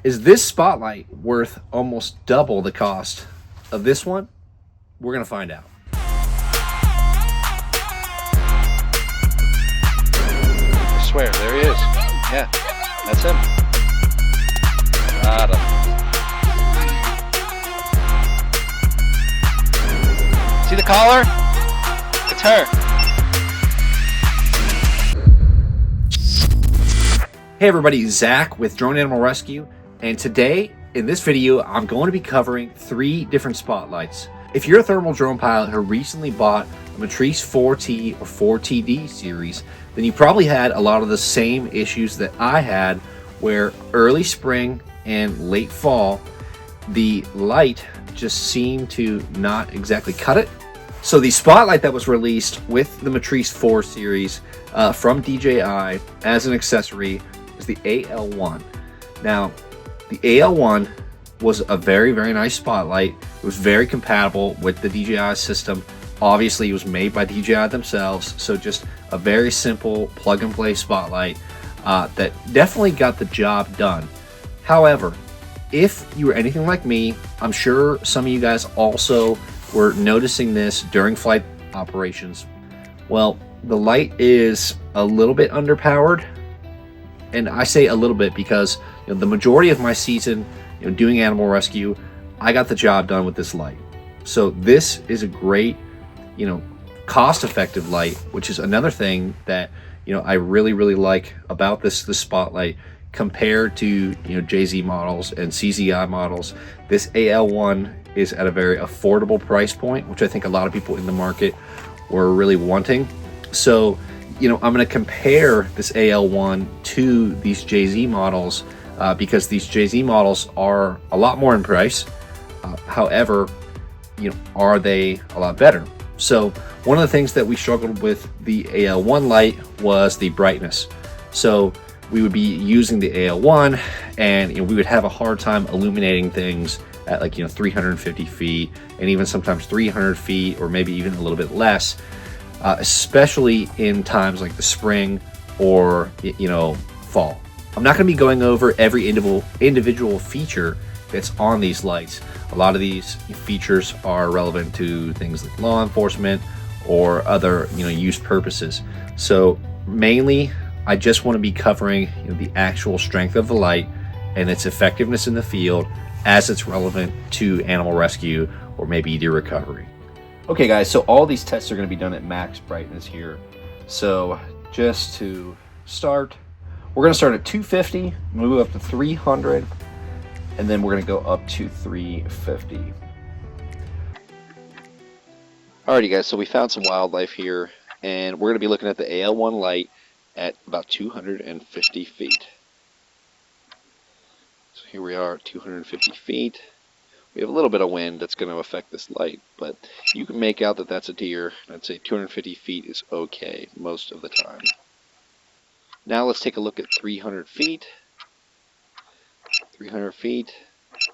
Is this spotlight worth almost double the cost of this one? We're gonna find out. I swear, there he is. Yeah, that's him. Got him. See the collar? It's her. Hey everybody, Zach with Drone Animal Rescue, and today in this video I'm going to be covering 3 different spotlights. If you're a thermal drone pilot who recently bought a Matrice 4T or 4TD series, then you probably had a lot of the same issues that I had, where early spring and late fall the light just seemed to not exactly cut it. So the spotlight that was released with the Matrice 4 series from DJI as an accessory is the AL1. Now, the AL1 was a very, very nice spotlight. It was very compatible with the DJI system. Obviously, it was made by DJI themselves, so just a very simple plug-and-play spotlight that definitely got the job done. However, if you were anything like me, I'm sure some of you guys also were noticing this during flight operations. Well, the light is a little bit underpowered. And I say a little bit because the majority of my season doing animal rescue, I got the job done with this light. So this is a great cost-effective light, which is another thing that I really like about this spotlight compared to JZ models and CZI models. This AL1 is at a very affordable price point, which I think a lot of people in the market were really wanting. So I'm going to compare this AL1 to these JZ models because these JZ models are a lot more in price. However, are they a lot better? So one of the things that we struggled with the AL1 light was the brightness. So we would be using the AL1 and we would have a hard time illuminating things at like 350 feet and even sometimes 300 feet or maybe even a little bit less. Especially in times like the spring or fall. I'm not going to be going over every individual feature that's on these lights. A lot of these features are relevant to things like law enforcement or other use purposes. So mainly I just want to be covering the actual strength of the light and its effectiveness in the field as it's relevant to animal rescue or maybe deer recovery. Okay guys, so all these tests are going to be done at max brightness here. So just to start, we're going to start at 250, move up to 300, and then we're going to go up to 350. Alrighty guys, so we found some wildlife here, and we're going to be looking at the AL1 light at about 250 feet. So here we are at 250 feet. We have a little bit of wind that's going to affect this light, but you can make out that that's a deer. I'd say 250 feet is okay most of the time. Now let's take a look at 300 feet. 300 feet.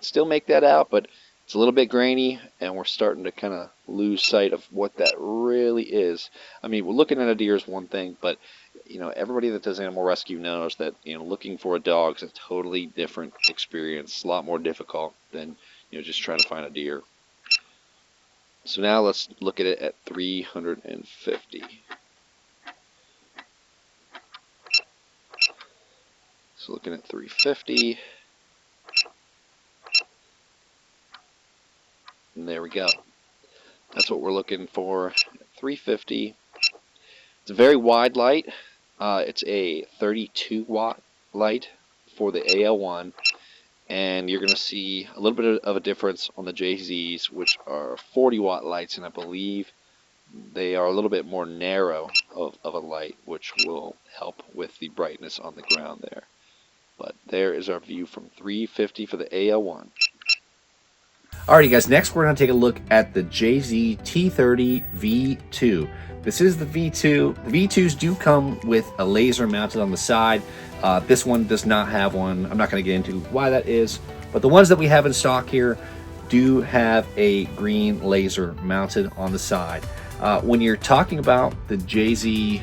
Still make that out, but it's a little bit grainy, and we're starting to kind of lose sight of what that really is. I mean, we're looking at a deer is one thing, but everybody that does animal rescue knows that looking for a dog is a totally different experience. It's a lot more difficult than just trying to find a deer. So now let's look at it at 350. So looking at 350. And there we go. That's what we're looking for at 350. It's a very wide light. It's a 32 watt light for the AL1. And you're going to see a little bit of a difference on the JZs, which are 40 watt lights, and I believe they are a little bit more narrow of a light, which will help with the brightness on the ground there. But there is our view from 350 for the AL1. Alrighty guys, next we're going to take a look at the JZ T30 V2. This is the V2. The V2s do come with a laser mounted on the side. This one does not have one. I'm not going to get into why that is, but the ones that we have in stock here do have a green laser mounted on the side. When you're talking about the JZ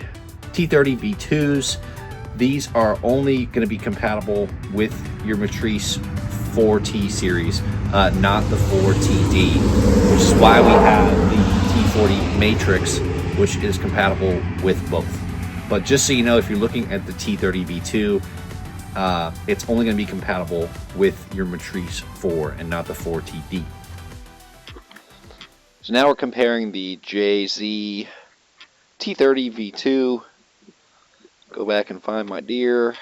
T30 V2s, these are only going to be compatible with your Matrice 4T series, not the 4TD, which is why we have the T40 Matrix, which is compatible with both. But just so you know, if you're looking at the T30 V2, it's only going to be compatible with your Matrice 4 and not the 4TD. So now we're comparing the JZ T30 V2. Go back and find my deer.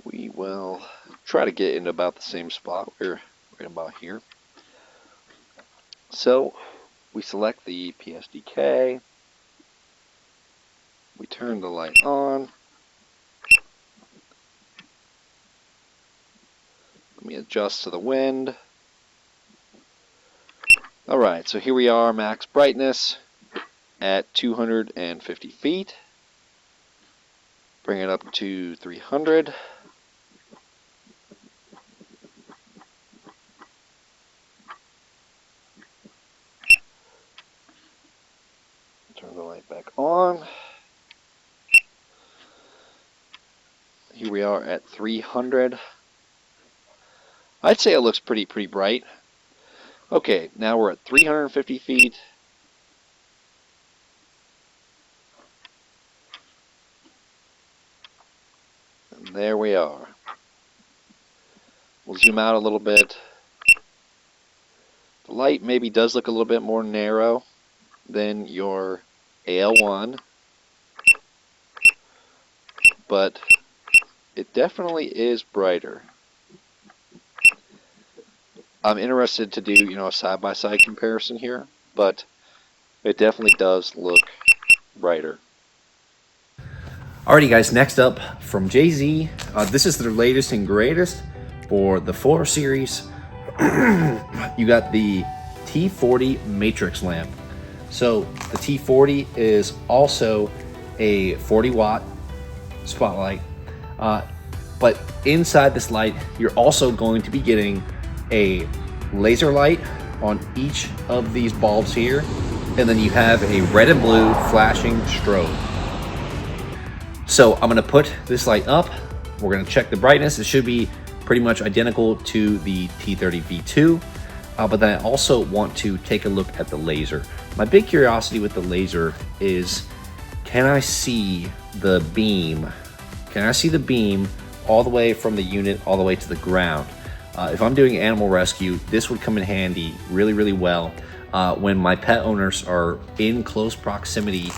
We will try to get into about the same spot. We're right about here. So we select the PSDK. We turn the light on. Let me adjust to the wind. Alright, so here we are, max brightness at 250 feet. Bring it up to 300. Turn the light back on. Here we are at 300. I'd say it looks pretty bright. Okay, now we're at 350 feet. And there we are. We'll zoom out a little bit. The light maybe does look a little bit more narrow than your AL1, but it definitely is brighter. I'm interested to do, a side-by-side comparison here, but it definitely does look brighter. Alrighty guys, next up from JZ, this is their latest and greatest for the 4 series. You got the T40 Matrix lamp. So the T40 is also a 40-watt spotlight, but inside this light, you're also going to be getting a laser light on each of these bulbs here, and then you have a red and blue flashing strobe. So I'm going to put this light up. We're going to check the brightness. It should be pretty much identical to the T30 V2, but then I also want to take a look at the laser. My big curiosity with the laser is, can I see the beam? Can I see the beam all the way from the unit all the way to the ground? If I'm doing animal rescue, this would come in handy really well when my pet owners are in close proximity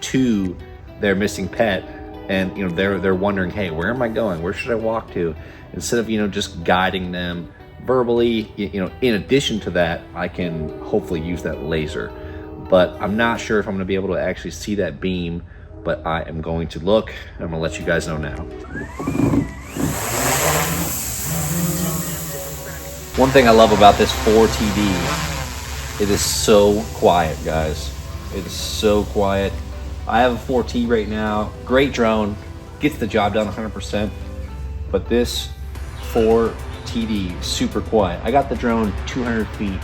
to their missing pet, and they're wondering, hey, where am I going? Where should I walk to? Instead of just guiding them verbally, in addition to that, I can hopefully use that laser. But I'm not sure if I'm going to be able to actually see that beam, but I am going to look. I'm going to let you guys know now. One thing I love about this 4TD, it is so quiet, guys. It is so quiet. I have a 4T right now. Great drone, gets the job done 100%, but this 4TD, super quiet. I got the drone 200 feet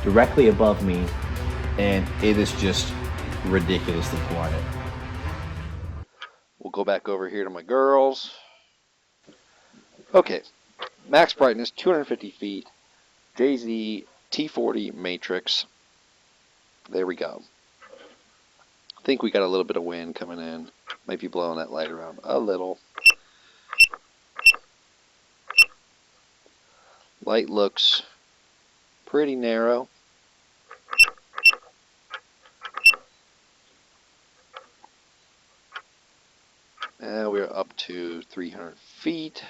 directly above me, and it is just ridiculously quiet. We'll go back over here to my girls. Okay, max brightness, 250 feet, JZ T40 Matrix. There we go. I think we got a little bit of wind coming in. Might be blowing that light around a little. Light looks pretty narrow. And we're up to 300 feet.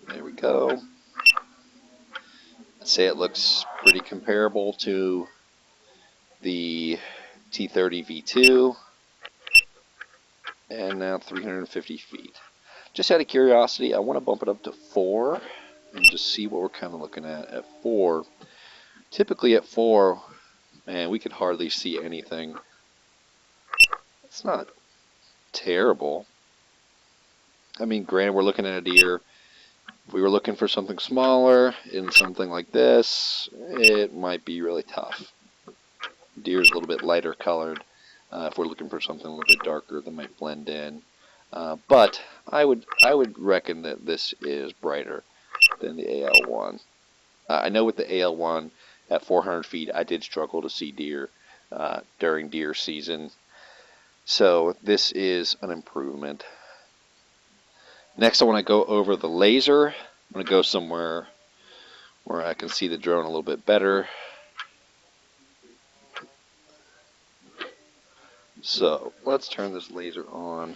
There we go. I'd say it looks pretty comparable to the T30 V2. And now 350 feet. Just out of curiosity, I want to bump it up to 4 and just see what we're kind of looking at 4. Typically at 4, man, we could hardly see anything. It's not terrible. I mean, granted, we're looking at a deer, If we were looking for something smaller in something like this, it might be really tough. Deer's a little bit lighter colored. If we're looking for something a little bit darker, that might blend in. But I would reckon that this is brighter than the AL1. I know with the AL1 at 400 feet, I did struggle to see deer during deer season. So this is an improvement. Next, I want to go over the laser. I'm going to go somewhere where I can see the drone a little bit better. So let's turn this laser on.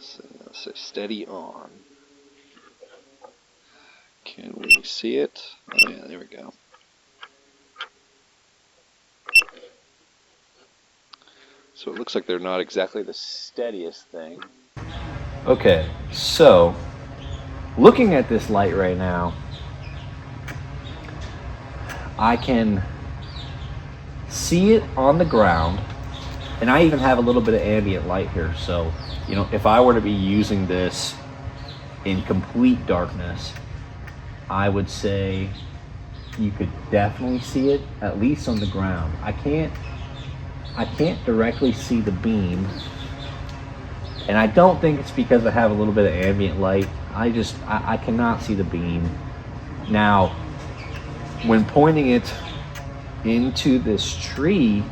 So steady on. Can we see it? Oh yeah, there we go. So it looks like they're not exactly the steadiest thing. Okay, so looking at this light right now, I can see it on the ground, and I even have a little bit of ambient light here. So, you know, if I were to be using this in complete darkness, I would say you could definitely see it, at least on the ground. I can't directly see the beam, and I don't think it's because I have a little bit of ambient light. I cannot see the beam. Now, when pointing it into this tree,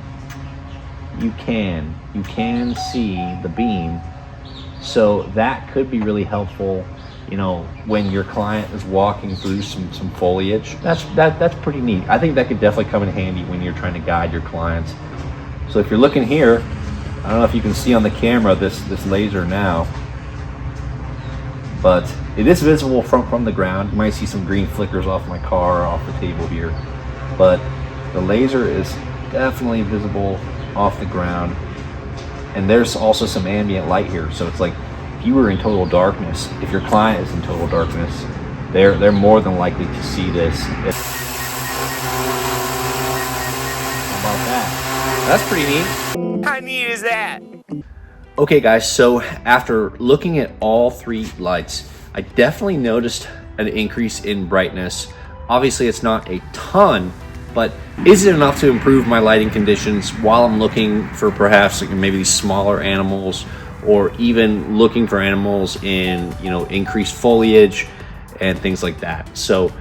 you can see the beam, so that could be really helpful, you know, when your client is walking through some foliage. That's pretty neat. I think that could definitely come in handy when you're trying to guide your clients. So if you're looking here, I don't know if you can see on the camera this laser now, but it is visible from the ground. You might see some green flickers off my car, off the table here, but the laser is definitely visible off the ground. And there's also some ambient light here, so it's like if you were in total darkness, if your client is in total darkness, they're more than likely to see this. How about that? That's pretty neat. How neat is that? Okay guys, so after looking at all three lights, I definitely noticed an increase in brightness. Obviously it's not a ton, but is it enough to improve my lighting conditions while I'm looking for perhaps like maybe these smaller animals, or even looking for animals in, you know, increased foliage and things like that? So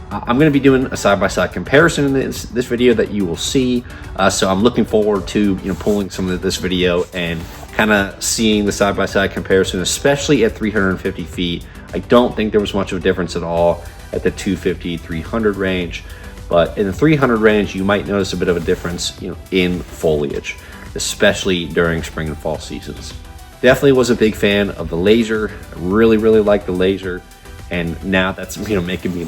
I'm going to be doing a side-by-side comparison in this video that you will see. So I'm looking forward to, you know, pulling some of this video and kind of seeing the side-by-side comparison, especially at 350 feet. I don't think there was much of a difference at all at the 250, 300 range, but in the 300 range, you might notice a bit of a difference, you know, in foliage, especially during spring and fall seasons. Definitely was a big fan of the laser. I really like the laser. And now that's, you know, making me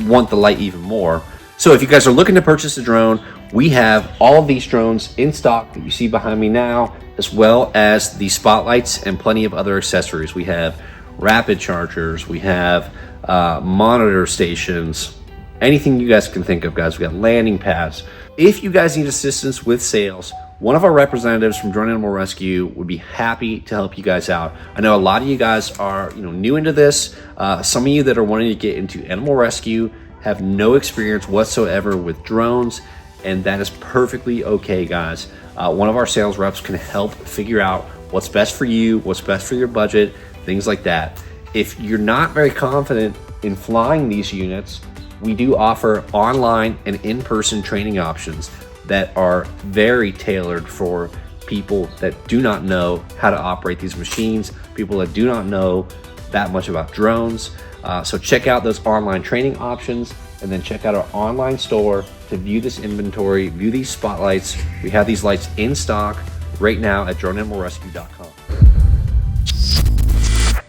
want the light even more. So if you guys are looking to purchase a drone, we have all of these drones in stock that you see behind me now, as well as the spotlights and plenty of other accessories. We have rapid chargers, we have monitor stations, anything you guys can think of, guys. We got landing pads. If you guys need assistance with sales, one of our representatives from Drone Animal Rescue would be happy to help you guys out. I know a lot of you guys are, you know, new into this. Some of you that are wanting to get into animal rescue have no experience whatsoever with drones, and that is perfectly okay, guys. One of our sales reps can help figure out what's best for you, what's best for your budget, things like that. If you're not very confident in flying these units, we do offer online and in-person training options that are very tailored for people that do not know how to operate these machines, people that do not know that much about drones. So check out those online training options, and then check out our online store to view this inventory, view these spotlights. We have these lights in stock right now at droneanimalrescue.com.